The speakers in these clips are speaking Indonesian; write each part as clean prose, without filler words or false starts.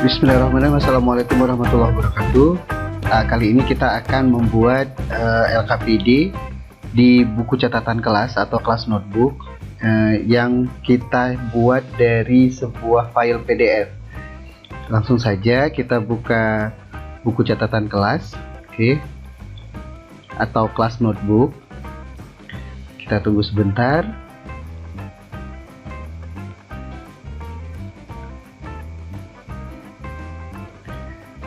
Bismillahirrahmanirrahim. Assalamualaikum warahmatullahi wabarakatuh. Kali ini kita akan membuat LKPD di buku catatan kelas atau kelas notebook yang kita buat dari sebuah file PDF. Langsung saja kita buka buku catatan kelas, atau kelas notebook. Kita tunggu sebentar.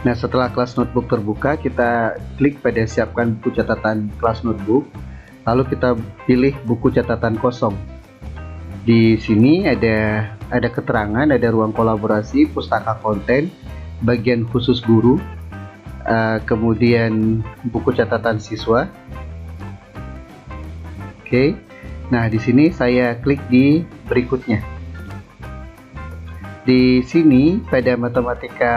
Nah, setelah kelas notebook terbuka, kita klik pada siapkan buku catatan kelas notebook, lalu kita pilih buku catatan kosong. Di sini ada keterangan, ada ruang kolaborasi, pustaka konten, bagian khusus guru, kemudian buku catatan siswa. Nah di sini saya klik di berikutnya. Di sini pada matematika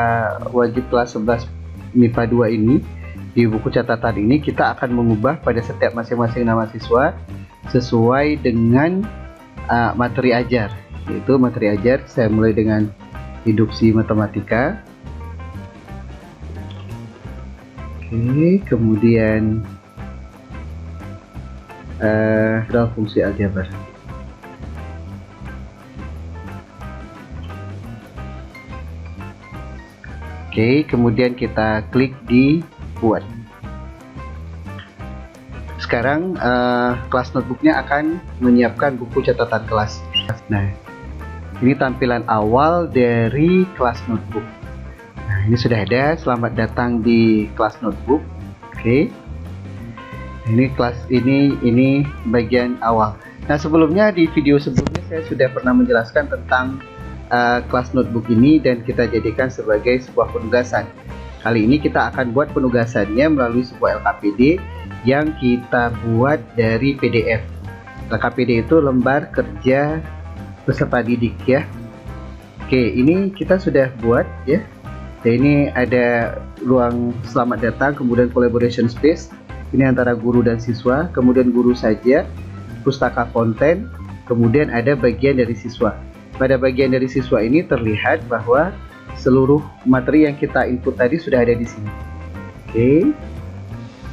wajib kelas 11 MIPA 2 ini, di buku catatan ini kita akan mengubah pada setiap masing-masing nama siswa sesuai dengan materi ajar. Yaitu materi ajar saya mulai dengan induksi matematika. Kemudian fungsi aljabar. Kemudian kita klik di buat. Sekarang kelas notebooknya akan menyiapkan buku catatan kelas. Nah, ini tampilan awal dari kelas notebook. Nah, ini sudah ada. Selamat datang di kelas notebook. Ini kelas ini bagian awal. Nah, sebelumnya di video sebelumnya saya sudah pernah menjelaskan tentang kelas notebook ini dan kita jadikan sebagai sebuah penugasan. Kali ini kita akan buat penugasannya melalui sebuah LKPD yang kita buat dari PDF. LKPD itu lembar kerja peserta didik ya. Ini kita sudah buat ya. Dan ini ada ruang selamat datang, kemudian collaboration space. Ini antara guru dan siswa, kemudian guru saja, pustaka konten, kemudian ada bagian dari siswa. Pada bagian dari siswa ini terlihat bahwa seluruh materi yang kita input tadi sudah ada di sini.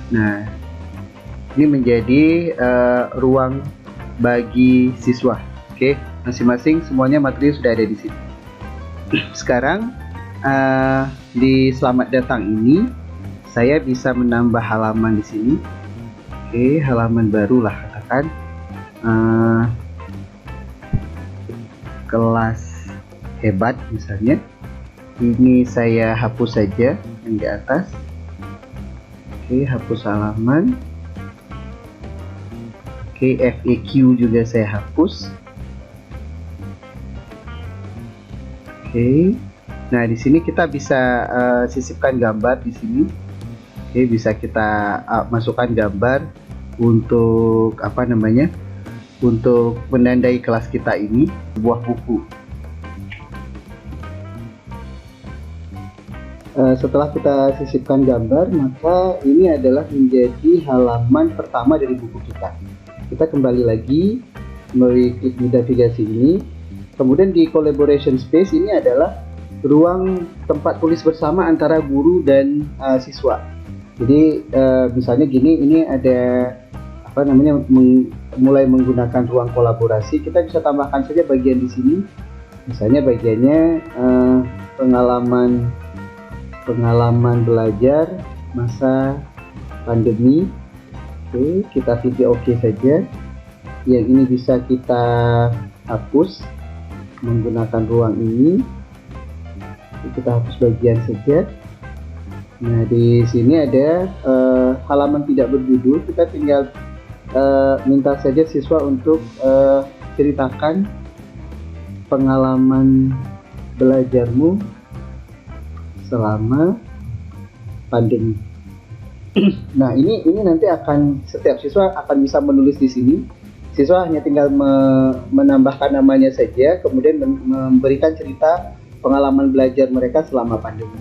Nah, ini menjadi ruang bagi siswa. Masing-masing semuanya materi sudah ada di sini. Sekarang di selamat datang ini saya bisa menambah halaman di sini. Halaman baru lah katakan. Kelas hebat misalnya. Ini saya hapus saja yang di atas. Hapus halaman. FAQ juga saya hapus. Nah di sini kita bisa sisipkan gambar di sini. Bisa kita masukkan gambar untuk untuk menandai kelas kita ini sebuah buku. Setelah kita sisipkan gambar, maka ini adalah menjadi halaman pertama dari buku kita. Kita kembali lagi melalui klik di navigasi ini. Kemudian di collaboration space ini adalah ruang tempat tulis bersama antara guru dan siswa. Jadi misalnya gini, ini ada mulai menggunakan ruang kolaborasi. Kita bisa tambahkan saja bagian di sini. Misalnya bagiannya pengalaman belajar masa pandemi. Kita pilih OK saja. Yang ini bisa kita hapus menggunakan ruang ini. Kita hapus bagian saja. Nah, di sini ada halaman tidak berjudul. Kita tinggal minta saja siswa untuk ceritakan pengalaman belajarmu selama pandemi. Nah, ini nanti setiap siswa akan bisa menulis di sini. Siswa hanya tinggal menambahkan namanya saja, kemudian memberikan cerita pengalaman belajar mereka selama pandemi.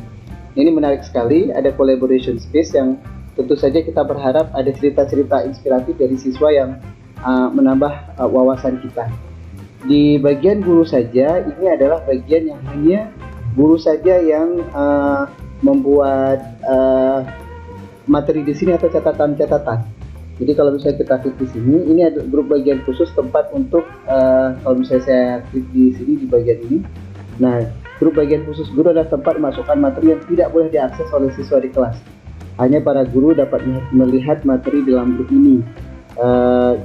Ini menarik sekali. Ada collaboration space yang tentu saja kita berharap ada cerita-cerita inspiratif dari siswa yang menambah wawasan kita. Di bagian guru saja, ini adalah bagian yang hanya guru saja yang membuat materi di sini atau catatan-catatan. Jadi kalau misalnya kita klik di sini, ini ada grup bagian khusus tempat untuk kalau misalnya saya klik di sini di bagian ini. Nah, grup bagian khusus guru adalah tempat memasukkan materi yang tidak boleh diakses oleh siswa di kelas. Hanya para guru dapat melihat materi dalam grup ini.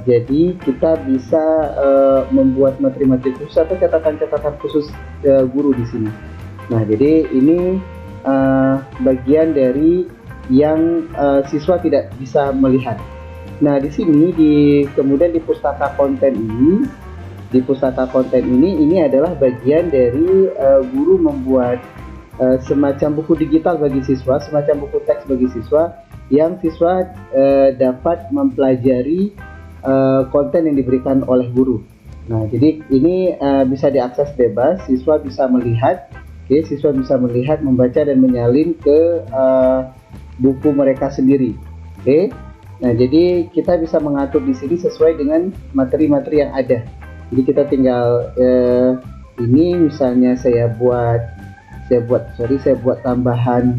Jadi kita bisa membuat materi-materi khusus atau catatan-catatan khusus guru di sini. Nah, jadi ini bagian dari yang siswa tidak bisa melihat. Nah, di sini kemudian di pustaka konten ini adalah bagian dari guru membuat semacam buku digital bagi siswa, semacam buku teks bagi siswa yang siswa dapat mempelajari konten yang diberikan oleh guru. Nah, jadi ini bisa diakses bebas, siswa bisa melihat, siswa bisa melihat, membaca dan menyalin ke buku mereka sendiri. Nah, jadi kita bisa mengatur di sini sesuai dengan materi-materi yang ada. Jadi kita tinggal ini misalnya saya buat tambahan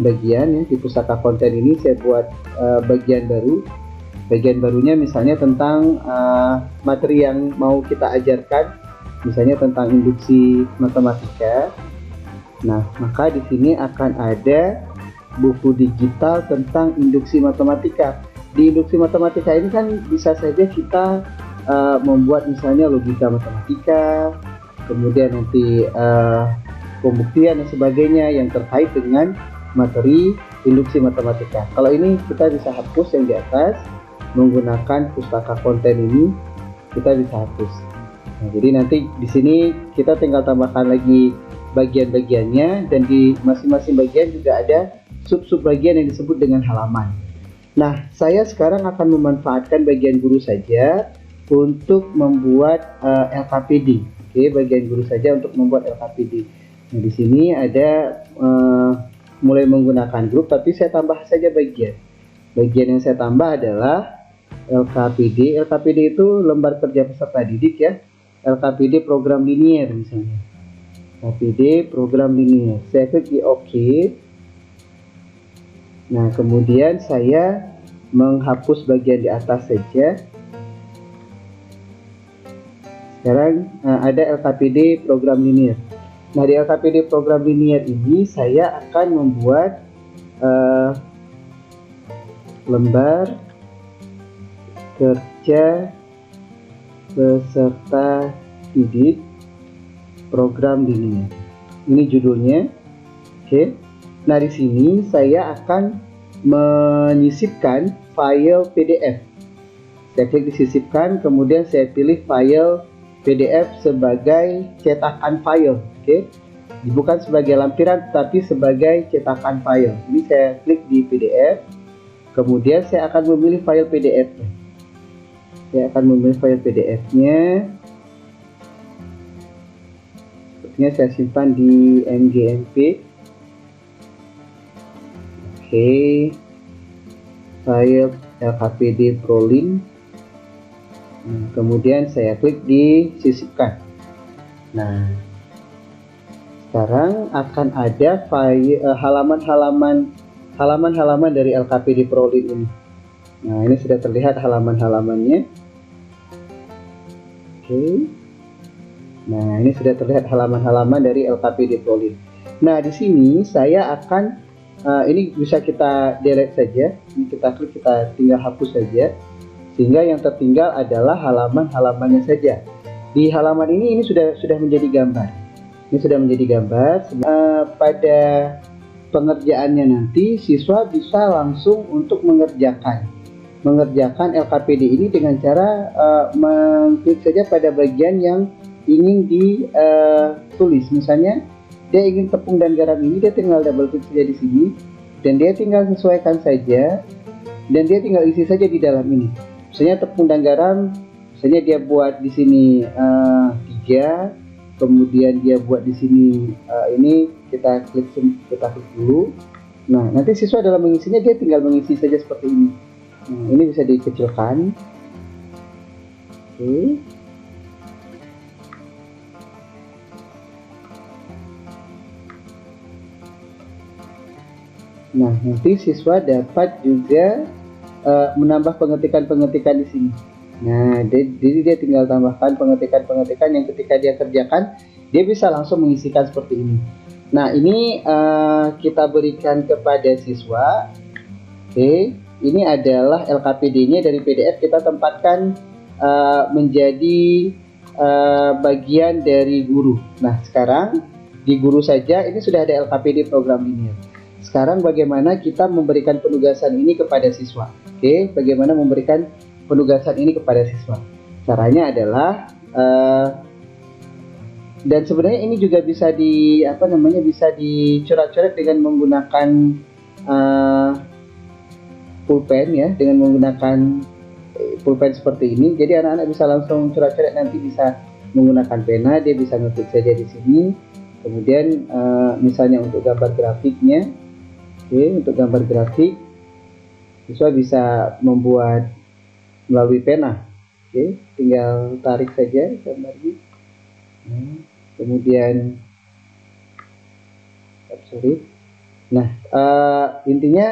bagian ya di pustaka konten ini. Saya buat bagian baru. Bagian barunya misalnya tentang materi yang mau kita ajarkan, misalnya tentang induksi matematika. Nah, maka di sini akan ada buku digital tentang induksi matematika. Di induksi matematika ini kan bisa saja kita membuat misalnya logika matematika, kemudian nanti pembuktian dan sebagainya yang terkait dengan materi induksi matematika. Kalau ini kita bisa hapus yang di atas menggunakan pustaka konten ini, kita bisa hapus. Nah, jadi nanti di sini kita tinggal tambahkan lagi bagian-bagiannya, dan di masing-masing bagian juga ada sub-sub bagian yang disebut dengan halaman. Nah, saya sekarang akan memanfaatkan bagian guru saja untuk membuat LKPD. Bagian guru saja untuk membuat LKPD. Nah, di sini ada mulai menggunakan grup, tapi saya tambah saja bagian. Bagian yang saya tambah adalah LKPD. LKPD itu lembar kerja peserta didik ya. LKPD program linier misalnya. LKPD program linier. Saya klik di OK. Nah, kemudian saya menghapus bagian di atas saja. Sekarang ada LKPD program linier. Nah, di LKPD program linier ini saya akan membuat lembar kerja peserta didik program linier. Ini judulnya. Nah, di sini saya akan menyisipkan file PDF. Saya klik disisipkan, kemudian saya pilih file PDF sebagai cetakan file. Bukan sebagai lampiran, tapi sebagai cetakan file. Ini saya klik di PDF, kemudian saya akan memilih file PDF-nya. Saya akan memilih file PDF-nya. Sepertinya saya simpan di NGMP. File LKPD ProLin. Kemudian saya klik di sisipkan. Nah, sekarang akan ada file halaman-halaman dari LKPD ProLin ini. Nah, ini sudah terlihat halaman-halamannya. Nah, ini sudah terlihat halaman-halaman dari LKPD ProLin. Nah, di sini saya akan ini bisa kita delete saja. Ini kita klik, kita tinggal hapus saja, sehingga yang tertinggal adalah halaman-halamannya saja. Di halaman ini sudah menjadi gambar. Ini sudah menjadi gambar. Pada pengerjaannya nanti siswa bisa langsung untuk mengerjakan LKPD ini dengan cara mengklik saja pada bagian yang ingin ditulis. Misalnya dia ingin tepung dan garam ini, dia tinggal double klik saja di sini, dan dia tinggal sesuaikan saja, dan dia tinggal isi saja di dalam ini. Misalnya tepung dan garam, misalnya dia buat di sini 3, kemudian dia buat di sini ini kita klik dulu. Nah, nanti siswa dalam mengisinya dia tinggal mengisi saja seperti ini. Nah, ini bisa dikecilkan. Nah, nanti siswa dapat juga menambah pengetikan-pengetikan di sini. Nah, jadi dia tinggal tambahkan pengetikan-pengetikan yang ketika dia kerjakan, dia bisa langsung mengisikan seperti ini. Nah, ini kita berikan kepada siswa. Oke, ini adalah LKPD-nya dari PDF kita tempatkan menjadi bagian dari guru. Nah, sekarang di guru saja ini sudah ada LKPD program linear. Sekarang bagaimana kita memberikan penugasan ini kepada siswa? Oke, bagaimana memberikan penugasan ini kepada siswa? Caranya adalah dan sebenarnya ini juga bisa bisa dicoret-coret dengan menggunakan pulpen ya, dengan menggunakan pulpen seperti ini. Jadi anak-anak bisa langsung coret-coret, nanti bisa menggunakan pena, dia bisa ngetik saja di sini. Kemudian misalnya untuk gambar grafiknya, oke, untuk gambar grafik siswa bisa membuat melalui pena. Oke, tinggal tarik saja gambarnya. Kemudian nah, intinya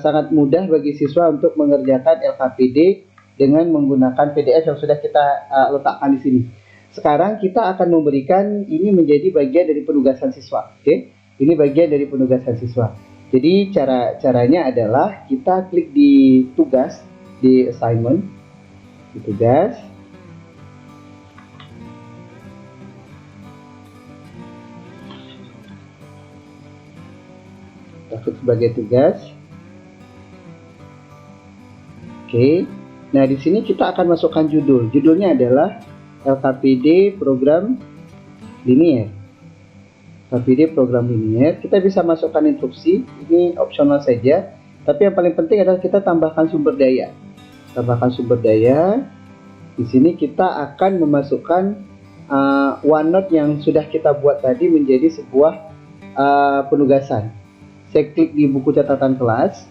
sangat mudah bagi siswa untuk mengerjakan LKPD dengan menggunakan PDF yang sudah kita letakkan di sini. Sekarang kita akan memberikan ini menjadi bagian dari penugasan siswa. Oke, ini bagian dari penugasan siswa. Jadi caranya adalah kita klik di tugas, di assignment, di tugas. Kita klik sebagai tugas. Oke, nah di sini kita akan masukkan judul. Judulnya adalah LKPD program linear. LKPD program linear. Kita bisa masukkan instruksi, ini opsional saja. Tapi yang paling penting adalah kita tambahkan sumber daya. Tambahkan sumber daya. Di sini kita akan memasukkan OneNote yang sudah kita buat tadi menjadi sebuah penugasan. Saya klik di buku catatan kelas.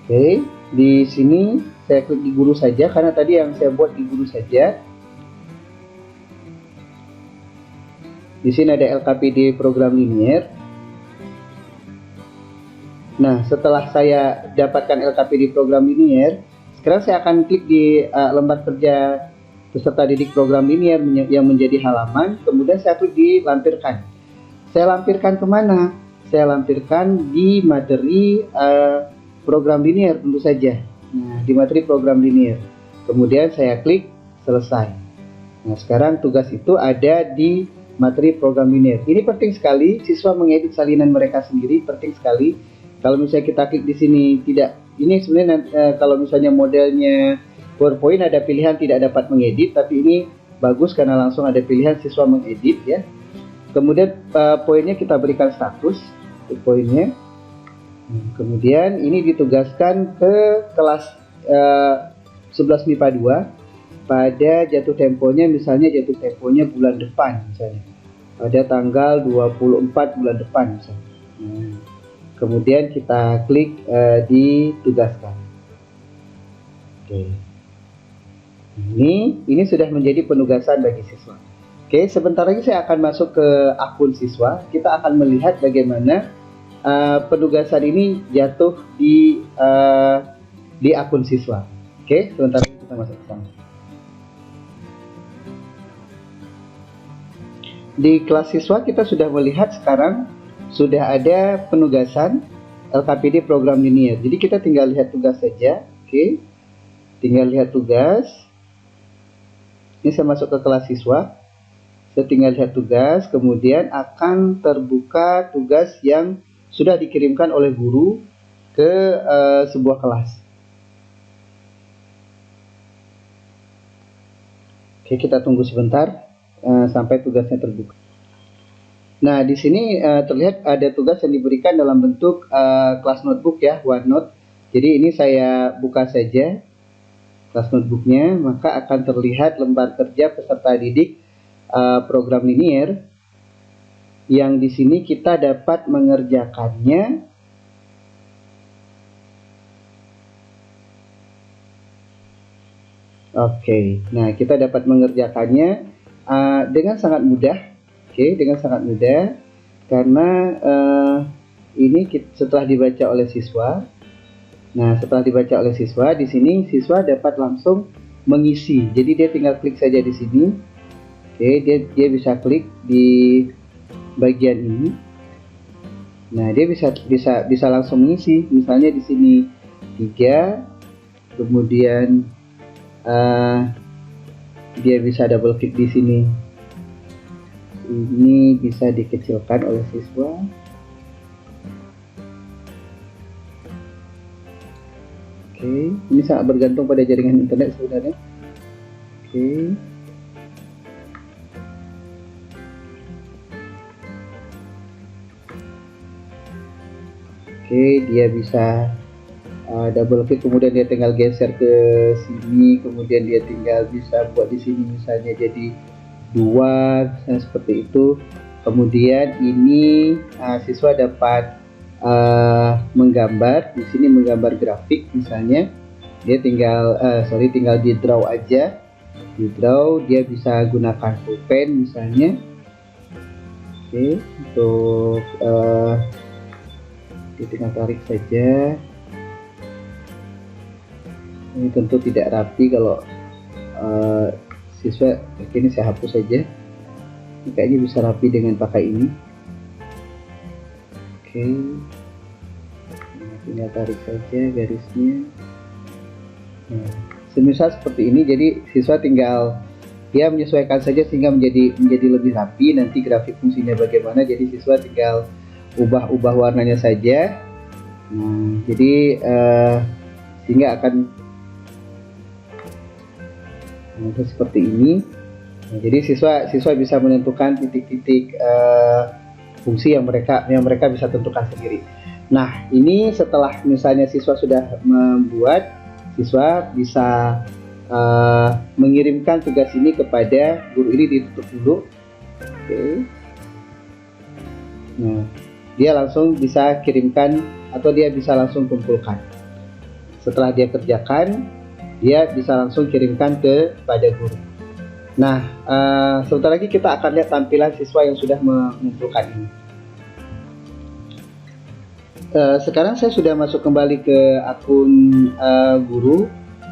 Oke, di sini saya klik di guru saja karena tadi yang saya buat di guru saja. Di sini ada LKPD program linear. Nah, setelah saya dapatkan LKPD program linear, sekarang saya akan klik di lembar kerja peserta didik program linear yang menjadi halaman. Kemudian saya klik di lampirkan. Saya lampirkan kemana? Saya lampirkan di materi program linear tentu saja. Nah, di materi program linear. Kemudian saya klik selesai. Nah, sekarang tugas itu ada di materi program linear. Ini penting sekali, siswa mengedit salinan mereka sendiri, penting sekali. Kalau misalnya kita klik di sini tidak, ini sebenarnya kalau misalnya modelnya PowerPoint ada pilihan tidak dapat mengedit, tapi ini bagus karena langsung ada pilihan siswa mengedit ya. Kemudian poinnya kita berikan status, poinnya. Kemudian ini ditugaskan ke kelas 11 MIPA 2 pada jatuh temponya, misalnya jatuh temponya bulan depan misalnya. Pada tanggal 24 bulan depan misalnya. Kemudian kita klik ditugaskan. Oke. Ini sudah menjadi penugasan bagi siswa. Oke, sebentar lagi saya akan masuk ke akun siswa. Kita akan melihat bagaimana penugasan ini jatuh di akun siswa. Oke, sebentar lagi kita masuk ke sana. Di kelas siswa kita sudah melihat sekarang sudah ada penugasan LKPD program linear. Jadi kita tinggal lihat tugas saja. Oke, tinggal lihat tugas. Ini saya masuk ke kelas siswa. Saya tinggal lihat tugas, kemudian akan terbuka tugas yang sudah dikirimkan oleh guru ke sebuah kelas. Oke, kita tunggu sebentar sampai tugasnya terbuka. Nah, di sini terlihat ada tugas yang diberikan dalam bentuk kelas notebook ya, OneNote. Jadi ini saya buka saja kelas notebooknya, maka akan terlihat lembar kerja peserta didik program linear yang di sini kita dapat mengerjakannya Oke, nah kita dapat mengerjakannya dengan sangat mudah. Oke, dengan sangat mudah. karena ini setelah dibaca oleh siswa. Nah, setelah dibaca oleh siswa, di sini siswa dapat langsung mengisi. Jadi dia tinggal klik saja di sini. Oke, dia bisa klik di bagian ini. Nah, dia bisa langsung mengisi. Misalnya di sini 3, kemudian dia bisa double klik di sini. Ini bisa dikecilkan oleh siswa. Oke, ini sangat bergantung pada jaringan internet sebenarnya. Oke. Oke, dia bisa double klik, kemudian dia tinggal geser ke sini, kemudian dia tinggal bisa buat di sini misalnya jadi 2, misalnya seperti itu. Kemudian ini siswa dapat menggambar. Di sini menggambar grafik misalnya. Dia tinggal tinggal di draw aja. Di draw dia bisa gunakan pulpen misalnya. Oke, untuk dia tinggal tarik saja. Ini tentu tidak rapi kalau siswa. Ini saya hapus saja. Ini kayaknya bisa rapi dengan pakai ini. Oke, tinggal tarik saja garisnya. Nah, semisal seperti ini, jadi siswa tinggal dia menyesuaikan saja sehingga menjadi lebih rapi. Nanti grafik fungsinya bagaimana, jadi siswa tinggal ubah warnanya saja. Nah, jadi sehingga akan seperti ini. Nah, jadi siswa bisa menentukan titik-titik fungsi yang mereka bisa tentukan sendiri. Nah, ini setelah misalnya siswa sudah membuat, siswa bisa mengirimkan tugas ini kepada guru. Ini ditutup dulu. Oke. Nah, dia langsung bisa kirimkan atau dia bisa langsung kumpulkan. Setelah dia kerjakan, dia bisa langsung kirimkan kepada guru. Nah, sebentar lagi kita akan lihat tampilan siswa yang sudah mengumpulkan ini. Sekarang saya sudah masuk kembali ke akun guru.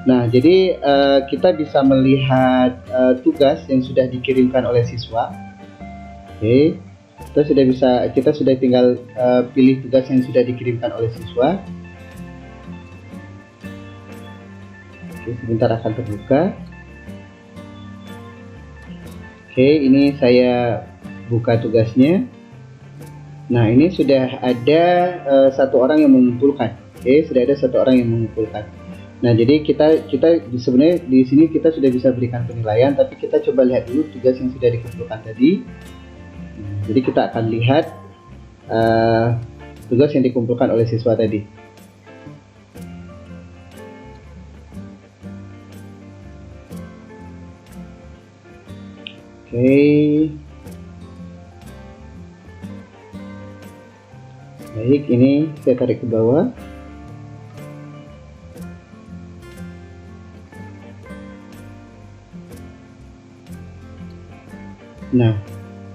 Nah, jadi kita bisa melihat tugas yang sudah dikirimkan oleh siswa. Oke, kita sudah tinggal pilih tugas yang sudah dikirimkan oleh siswa. Oke, sebentar akan terbuka. Oke, ini saya buka tugasnya. Nah, ini sudah ada satu orang yang mengumpulkan. Oke, sudah ada satu orang yang mengumpulkan. Nah, jadi kita sebenarnya di sini kita sudah bisa berikan penilaian, tapi kita coba lihat dulu tugas yang sudah dikumpulkan tadi. Nah, jadi kita akan lihat tugas yang dikumpulkan oleh siswa tadi. Oke. Baik, ini saya tarik ke bawah. Nah,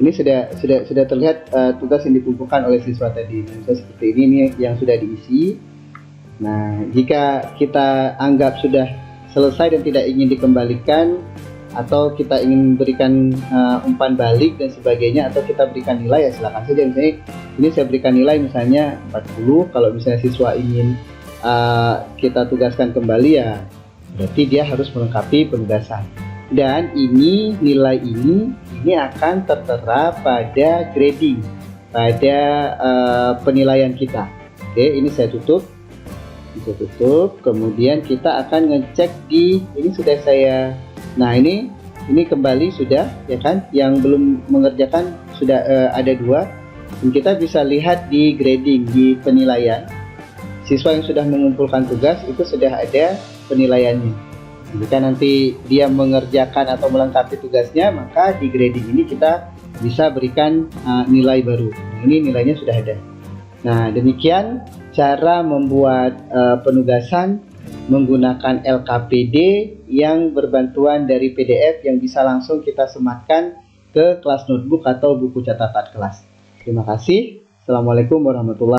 ini sudah terlihat tugas yang dikumpulkan oleh siswa tadi. Nah, seperti ini yang sudah diisi. Nah, jika kita anggap sudah selesai dan tidak ingin dikembalikan, atau kita ingin berikan umpan balik dan sebagainya, atau kita berikan nilai, ya silakan saja. Misalnya ini saya berikan nilai misalnya 40. Kalau misalnya siswa ingin kita tugaskan kembali, ya berarti dia harus melengkapi penugasan. Dan ini nilai ini akan tertera pada grading, pada penilaian kita. Oke, ini saya tutup. Kemudian kita akan ngecek di ini sudah saya. Nah, ini kembali sudah, ya kan? Yang belum mengerjakan sudah ada 2. Dan kita bisa lihat di grading, di penilaian. Siswa yang sudah mengumpulkan tugas itu sudah ada penilaiannya. Jika nanti dia mengerjakan atau melengkapi tugasnya, maka di grading ini kita bisa berikan nilai baru. Nah, ini nilainya sudah ada. Nah, demikian cara membuat penugasan menggunakan LKPD yang berbantuan dari PDF yang bisa langsung kita sematkan ke kelas notebook atau buku catatan kelas. Terima kasih. Assalamualaikum warahmatullahi wabarakatuh.